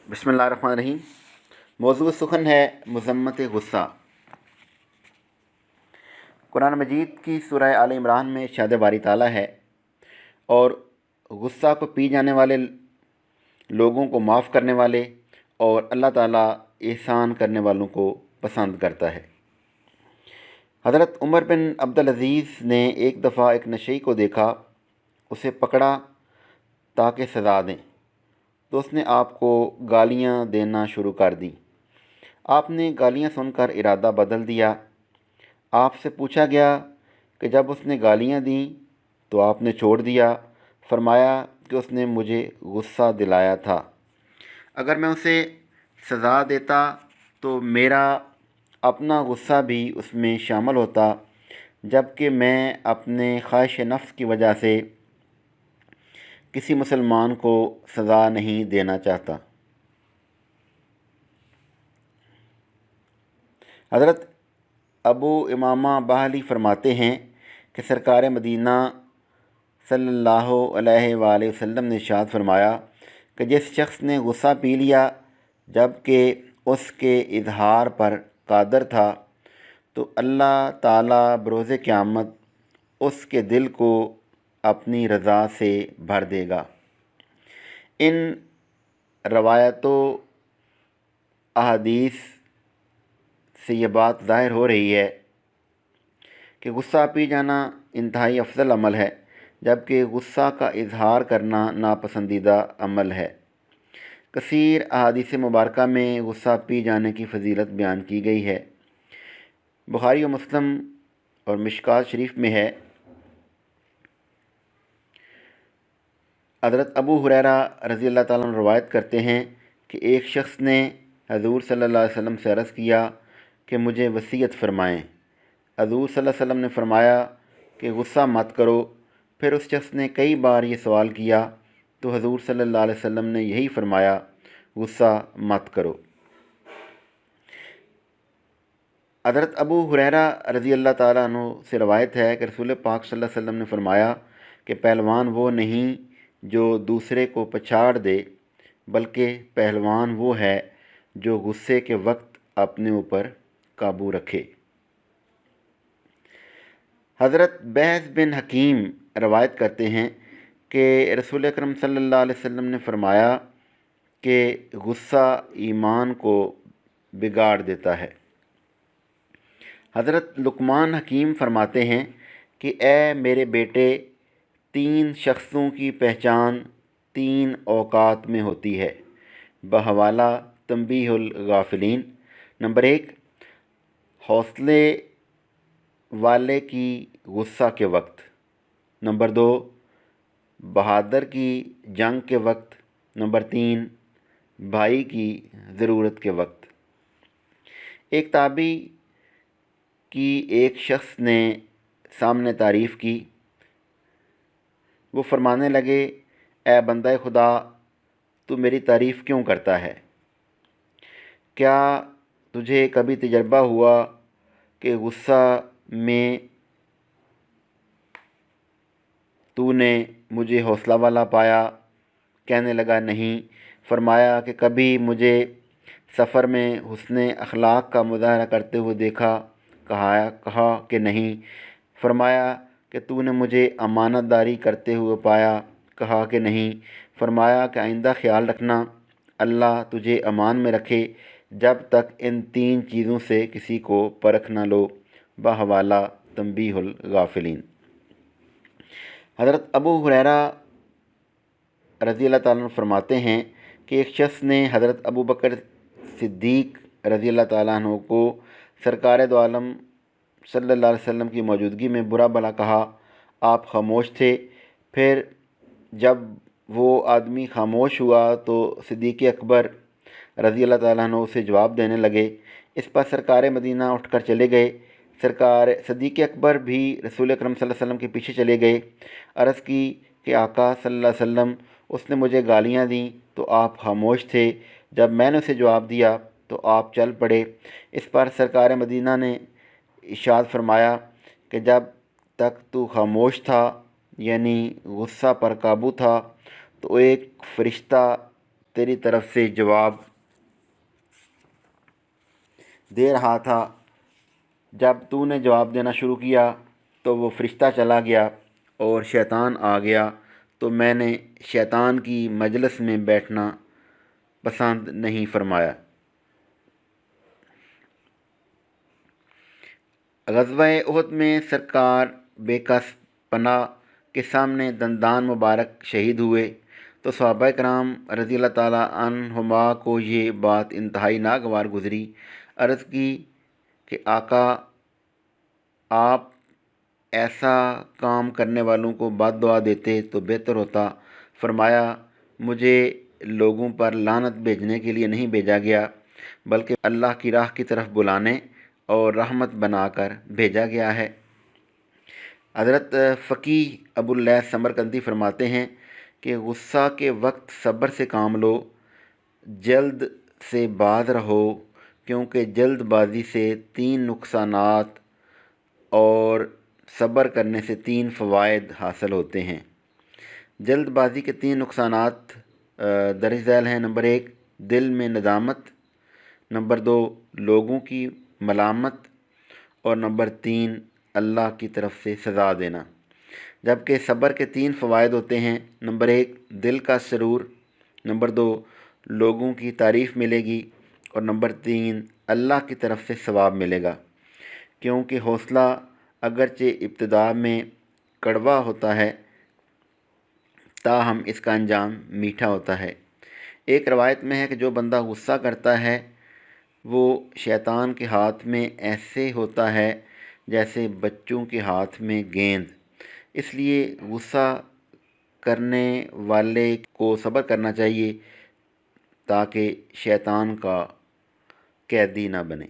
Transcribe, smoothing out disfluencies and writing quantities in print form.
بسم اللہ الرحمن الرحیم۔ موضوع سخن ہے مذمت غصہ۔ قرآن مجید کی سورہ آل عمران میں ارشاد باری تعالیٰ ہے، اور غصہ کو پی جانے والے لوگوں کو معاف کرنے والے اور اللہ تعالیٰ احسان کرنے والوں کو پسند کرتا ہے۔ حضرت عمر بن عبدالعزیز نے ایک دفعہ ایک نشئی کو دیکھا، اسے پکڑا تاکہ سزا دیں، تو اس نے آپ کو گالیاں دینا شروع کر دیں۔ آپ نے گالیاں سن کر ارادہ بدل دیا۔ آپ سے پوچھا گیا کہ جب اس نے گالیاں دیں تو آپ نے چھوڑ دیا؟ فرمایا کہ اس نے مجھے غصہ دلایا تھا، اگر میں اسے سزا دیتا تو میرا اپنا غصہ بھی اس میں شامل ہوتا، جبکہ میں اپنے خواہش نفس کی وجہ سے کسی مسلمان کو سزا نہیں دینا چاہتا۔ حضرت ابو امامہ باہلی فرماتے ہیں کہ سرکار مدینہ صلی اللہ علیہ وآلہ وسلم نے ارشاد فرمایا کہ جس شخص نے غصہ پی لیا جب کہ اس کے اظہار پر قادر تھا، تو اللہ تعالیٰ بروز قیامت اس کے دل کو اپنی رضا سے بھر دے گا۔ ان روایتوں احادیث سے یہ بات ظاہر ہو رہی ہے کہ غصہ پی جانا انتہائی افضل عمل ہے، جبکہ غصہ کا اظہار کرنا ناپسندیدہ عمل ہے۔ کثیر احادیث مبارکہ میں غصہ پی جانے کی فضیلت بیان کی گئی ہے۔ بخاری و مسلم اور مشکوٰۃ شریف میں ہے، حضرت ابو ہریرہ رضی اللہ تعالیٰ عنہ روایت کرتے ہیں کہ ایک شخص نے حضور صلی اللہ علیہ وسلم سے عرض کیا کہ مجھے وصیت فرمائیں۔ حضور صلی اللہ علیہ وسلم نے فرمایا کہ غصہ مت کرو۔ پھر اس شخص نے کئی بار یہ سوال کیا تو حضور صلی اللہ علیہ وسلم نے یہی فرمایا، غصہ مت کرو۔ حضرت ابو ہریرہ رضی اللہ تعالیٰ عنہ سے روایت ہے کہ رسول پاک صلی اللہ علیہ وسلم نے فرمایا کہ پہلوان وہ نہیں جو دوسرے کو پچھاڑ دے، بلکہ پہلوان وہ ہے جو غصے کے وقت اپنے اوپر قابو رکھے۔ حضرت بہز بن حکیم روایت کرتے ہیں کہ رسول اکرم صلی اللہ علیہ وسلم نے فرمایا کہ غصہ ایمان کو بگاڑ دیتا ہے۔ حضرت لقمان حکیم فرماتے ہیں کہ اے میرے بیٹے، 3 شخصوں کی پہچان 3 اوقات میں ہوتی ہے، بحوالہ تنبیہ الغافلین۔ نمبر 1، حوصلے والے کی غصہ کے وقت۔ نمبر 2، بہادر کی جنگ کے وقت۔ نمبر 3، بھائی کی ضرورت کے وقت۔ ایک تابعی کی ایک شخص نے سامنے تعریف کی، وہ فرمانے لگے، اے بندہ خدا، تو میری تعریف کیوں کرتا ہے؟ کیا تجھے کبھی تجربہ ہوا کہ غصہ میں تو نے مجھے حوصلہ والا پایا؟ کہنے لگا، نہیں۔ فرمایا کہ کبھی مجھے سفر میں حسن اخلاق کا مظاہرہ کرتے ہوئے دیکھا؟ کہا کہ نہیں۔ فرمایا کہ تو نے مجھے امانت داری کرتے ہوئے پایا؟ کہا کہ نہیں۔ فرمایا کہ آئندہ خیال رکھنا، اللہ تجھے امان میں رکھے جب تک ان 3 چیزوں سے کسی کو پرکھ نہ لو، بحوالہ تنبیہ الغافلین۔ حضرت ابو ہریرہ رضی اللہ تعالیٰ عنہ فرماتے ہیں کہ ایک شخص نے حضرت ابو بکر صدیق رضی اللہ تعالیٰ عنہ کو سرکار دو عالم صلی اللہ علیہ وسلم کی موجودگی میں برا بھلا کہا۔ آپ خاموش تھے۔ پھر جب وہ آدمی خاموش ہوا تو صدیق اکبر رضی اللہ تعالیٰ عنہ اسے جواب دینے لگے۔ اس پر سرکار مدینہ اٹھ کر چلے گئے۔ صدیق اکبر بھی رسول اکرم صلی اللہ علیہ وسلم کے پیچھے چلے گئے۔ عرض کی کہ آقا صلی اللہ علیہ وسلم، اس نے مجھے گالیاں دیں تو آپ خاموش تھے، جب میں نے اسے جواب دیا تو آپ چل پڑے۔ اس پر سرکار مدینہ نے ارشاد فرمایا کہ جب تک تو خاموش تھا، یعنی غصہ پر قابو تھا، تو ایک فرشتہ تیری طرف سے جواب دے رہا تھا۔ جب تو نے جواب دینا شروع کیا تو وہ فرشتہ چلا گیا اور شیطان آ گیا، تو میں نے شیطان کی مجلس میں بیٹھنا پسند نہیں فرمایا۔ غزوہ احد میں سرکار بے کس پناہ کے سامنے دندان مبارک شہید ہوئے تو صحابہ کرام رضی اللہ تعالیٰ عنہما کو یہ بات انتہائی ناگوار گزری۔ عرض کی کہ آقا، آپ ایسا کام کرنے والوں کو بد دعا دیتے تو بہتر ہوتا۔ فرمایا، مجھے لوگوں پر لعنت بھیجنے کے لیے نہیں بھیجا گیا، بلکہ اللہ کی راہ کی طرف بلانے اور رحمت بنا کر بھیجا گیا ہے۔ حضرت فقیہ ابو اللیث سمرقندی فرماتے ہیں کہ غصہ کے وقت صبر سے کام لو، جلد سے باز رہو، کیونکہ جلد بازی سے 3 نقصانات اور صبر کرنے سے 3 فوائد حاصل ہوتے ہیں۔ جلد بازی کے 3 نقصانات درج ذیل ہیں۔ نمبر 1، دل میں ندامت، نمبر 2، لوگوں کی ملامت، اور نمبر 3، اللہ کی طرف سے سزا دینا۔ جبکہ صبر کے 3 فوائد ہوتے ہیں۔ نمبر 1، دل کا سرور، نمبر 2، لوگوں کی تعریف ملے گی، اور نمبر 3، اللہ کی طرف سے ثواب ملے گا۔ کیونکہ حوصلہ اگرچہ ابتدا میں کڑوا ہوتا ہے، تاہم اس کا انجام میٹھا ہوتا ہے۔ ایک روایت میں ہے کہ جو بندہ غصہ کرتا ہے وہ شیطان کے ہاتھ میں ایسے ہوتا ہے جیسے بچوں کے ہاتھ میں گیند۔ اس لیے غصہ کرنے والے کو صبر کرنا چاہیے تاکہ شیطان کا قیدی نہ بنے۔